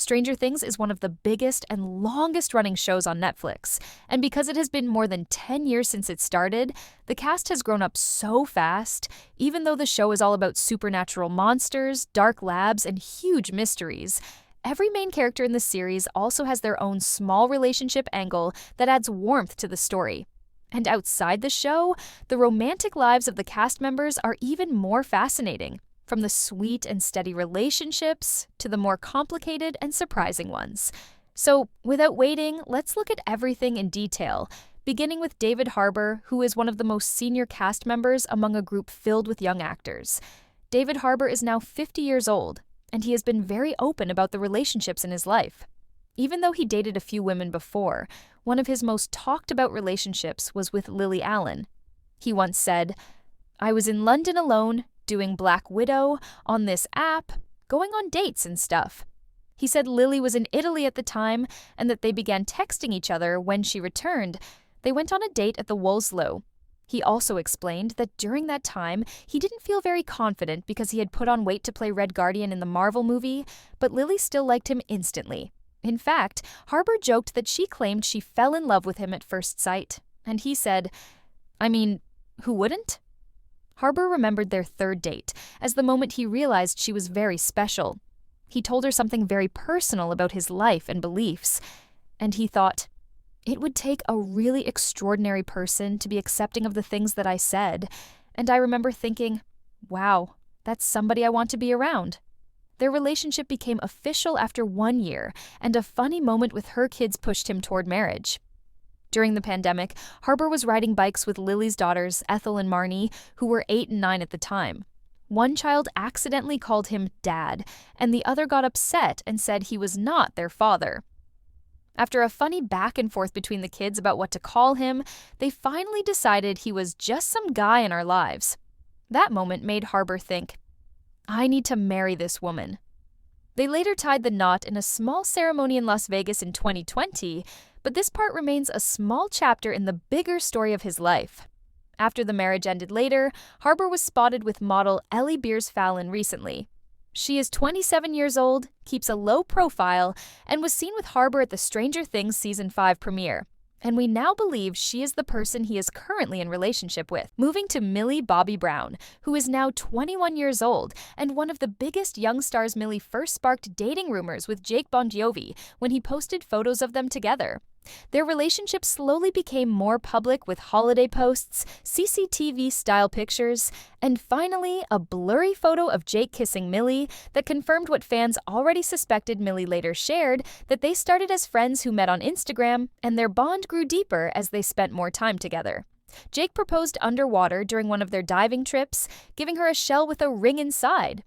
Stranger Things is one of the biggest and longest-running shows on Netflix, and because it has been more than 10 years since it started, the cast has grown up so fast, even though the show is all about supernatural monsters, dark labs, and huge mysteries. Every main character in the series also has their own small relationship angle that adds warmth to the story. And outside the show, the romantic lives of the cast members are even more fascinating. From the sweet and steady relationships to the more complicated and surprising ones. So, without waiting, let's look at everything in detail, beginning with David Harbour, who is one of the most senior cast members among a group filled with young actors. David Harbour is now 50 years old, and he has been very open about the relationships in his life. Even though he dated a few women before, one of his most talked about relationships was with Lily Allen. He once said, "I was in London alone, doing Black Widow, on this app, going on dates and stuff." He said Lily was in Italy at the time and that they began texting each other when she returned. They went on a date at the Wolfhard. He also explained that during that time, he didn't feel very confident because he had put on weight to play Red Guardian in the Marvel movie, but Lily still liked him instantly. In fact, Harbour joked that she claimed she fell in love with him at first sight, and he said, "I mean, who wouldn't?" Harbour remembered their third date as the moment he realized she was very special. He told her something very personal about his life and beliefs, and he thought, "It would take a really extraordinary person to be accepting of the things that I said," and I remember thinking, wow, that's somebody I want to be around. Their relationship became official after 1 year, and a funny moment with her kids pushed him toward marriage. During the pandemic, Harbour was riding bikes with Lily's daughters, Ethel and Marnie, who were 8 and 9 at the time. One child accidentally called him Dad, and the other got upset and said he was not their father. After a funny back and forth between the kids about what to call him, they finally decided he was just some guy in our lives. That moment made Harbour think, "I need to marry this woman." They later tied the knot in a small ceremony in Las Vegas in 2020, but this part remains a small chapter in the bigger story of his life. After the marriage ended later, Harbour was spotted with model Ellie Beers-Fallon recently. She is 27 years old, keeps a low profile, and was seen with Harbour at the Stranger Things Season 5 premiere. And we now believe she is the person he is currently in relationship with. Moving to Millie Bobby Brown, who is now 21 years old, and one of the biggest young stars. Millie first sparked dating rumors with Jake Bon Jovi when he posted photos of them together. Their relationship slowly became more public with holiday posts, CCTV-style pictures, and finally, a blurry photo of Jake kissing Millie that confirmed what fans already suspected. Millie later shared that they started as friends who met on Instagram, and their bond grew deeper as they spent more time together. Jake proposed underwater during one of their diving trips, giving her a shell with a ring inside.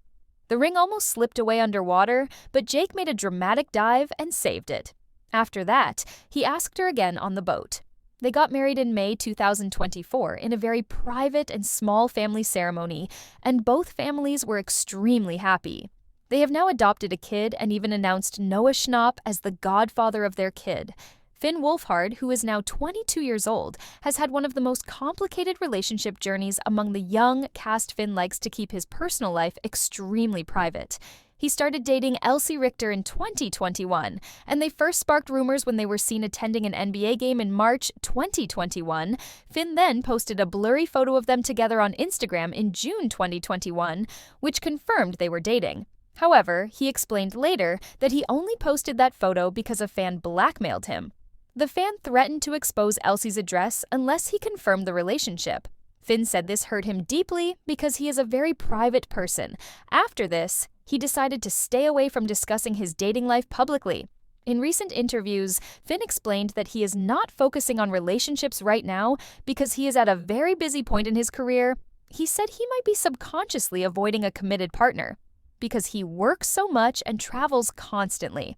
The ring almost slipped away underwater, but Jake made a dramatic dive and saved it. After that, he asked her again on the boat. They got married in May 2024 in a very private and small family ceremony, and both families were extremely happy. They have now adopted a kid and even announced Noah Schnapp as the godfather of their kid. Finn Wolfhard, who is now 22 years old, has had one of the most complicated relationship journeys among the young cast. Finn likes to keep his personal life extremely private. He started dating Elsie Richter in 2021, and they first sparked rumors when they were seen attending an NBA game in March 2021. Finn then posted a blurry photo of them together on Instagram in June 2021, which confirmed they were dating. However, he explained later that he only posted that photo because a fan blackmailed him. The fan threatened to expose Elsie's address unless he confirmed the relationship. Finn said this hurt him deeply because he is a very private person. After this, he decided to stay away from discussing his dating life publicly. In recent interviews, Finn explained that he is not focusing on relationships right now because he is at a very busy point in his career. He said he might be subconsciously avoiding a committed partner because he works so much and travels constantly.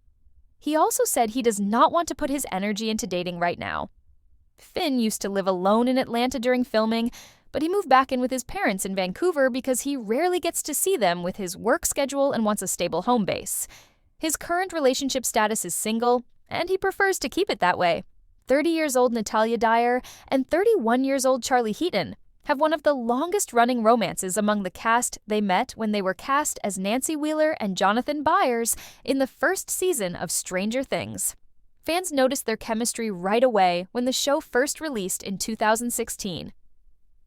He also said he does not want to put his energy into dating right now. Finn used to live alone in Atlanta during filming, but he moved back in with his parents in Vancouver because he rarely gets to see them with his work schedule and wants a stable home base. His current relationship status is single, and he prefers to keep it that way. 30 years old Natalia Dyer and 31 years old Charlie Heaton have one of the longest-running romances among the cast they met when they were cast as Nancy Wheeler and Jonathan Byers in the first season of Stranger Things. Fans noticed their chemistry right away when the show first released in 2016.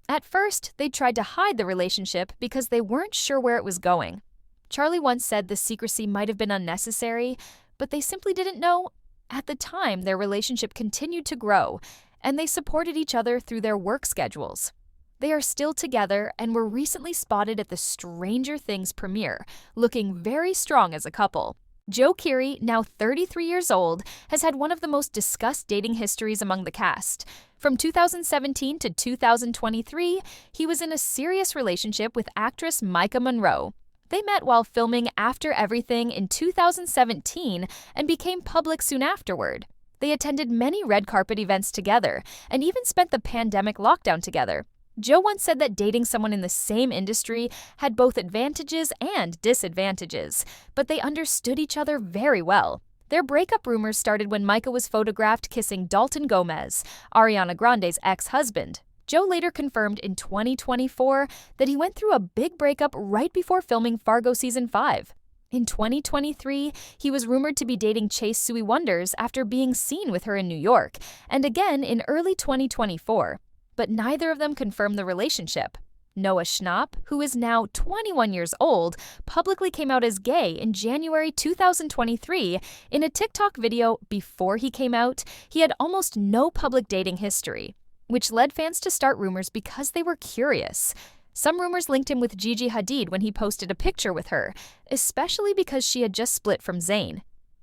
At first, they tried to hide the relationship because they weren't sure where it was going. Charlie once said the secrecy might have been unnecessary, but they simply didn't know. At the time, their relationship continued to grow, and they supported each other through their work schedules. They are still together and were recently spotted at the Stranger Things premiere, looking very strong as a couple. Joe Keery, now 33 years old, has had one of the most discussed dating histories among the cast. From 2017 to 2023, he was in a serious relationship with actress Micah Monroe. They met while filming After Everything in 2017 and became public soon afterward. They attended many red carpet events together and even spent the pandemic lockdown together. Joe once said that dating someone in the same industry had both advantages and disadvantages, but they understood each other very well. Their breakup rumors started when Micah was photographed kissing Dalton Gomez, Ariana Grande's ex-husband. Joe later confirmed in 2024 that he went through a big breakup right before filming Fargo Season 5. In 2023, he was rumored to be dating Chase Sui Wonders after being seen with her in New York, and again in early 2024. But neither of them confirmed the relationship. Noah Schnapp, who is now 21 years old, publicly came out as gay in January 2023. In a TikTok video before he came out, he had almost no public dating history, which led fans to start rumors because they were curious. Some rumors linked him with Gigi Hadid when he posted a picture with her, especially because she had just split from Zayn.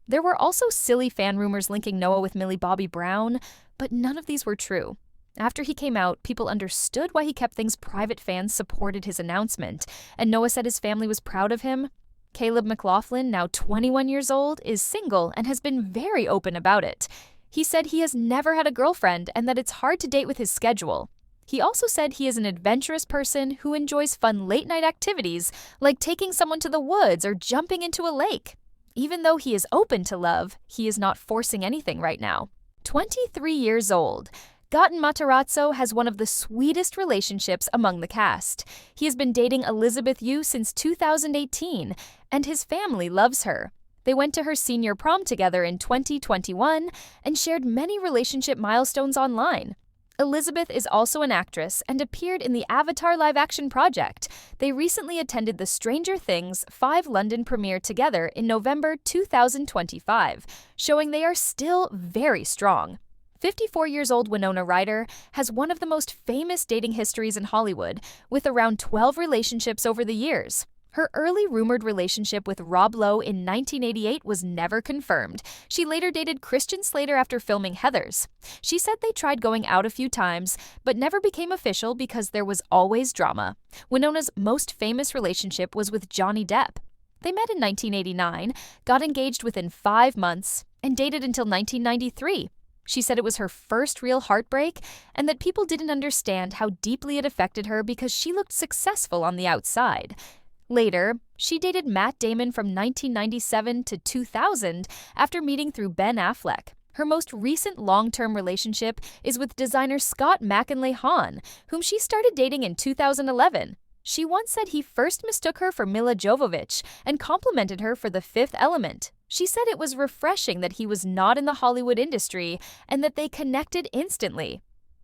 There were also silly fan rumors linking Noah with Millie Bobby Brown, but none of these were true. After he came out, people understood why he kept things private. Fans supported his announcement, and Noah said his family was proud of him. Caleb McLaughlin, now 21 years old, is single and has been very open about it. He said he has never had a girlfriend and that it's hard to date with his schedule. He also said he is an adventurous person who enjoys fun late-night activities like taking someone to the woods or jumping into a lake. Even though he is open to love, he is not forcing anything right now. 23 years old, Gaten Matarazzo has one of the sweetest relationships among the cast. He has been dating Elizabeth Yu since 2018, and his family loves her. They went to her senior prom together in 2021 and shared many relationship milestones online. Elizabeth is also an actress and appeared in the Avatar live-action project. They recently attended the Stranger Things 5 London premiere together in November 2025, showing they are still very strong. 54 years old Winona Ryder has one of the most famous dating histories in Hollywood, with around 12 relationships over the years. Her early rumored relationship with Rob Lowe in 1988 was never confirmed. She later dated Christian Slater after filming Heathers. She said they tried going out a few times, but never became official because there was always drama. Winona's most famous relationship was with Johnny Depp. They met in 1989, got engaged within 5 months, and dated until 1993. She said it was her first real heartbreak and that people didn't understand how deeply it affected her because she looked successful on the outside. Later, she dated Matt Damon from 1997 to 2000 after meeting through Ben Affleck. Her most recent long-term relationship is with designer Scott McLaughlin, whom she started dating in 2011. She once said he first mistook her for Milla Jovovich and complimented her for The Fifth Element. She said it was refreshing that he was not in the Hollywood industry and that they connected instantly.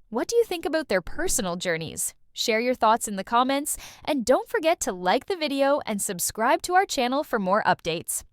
What do you think about their personal journeys? Share your thoughts in the comments, and don't forget to like the video and subscribe to our channel for more updates.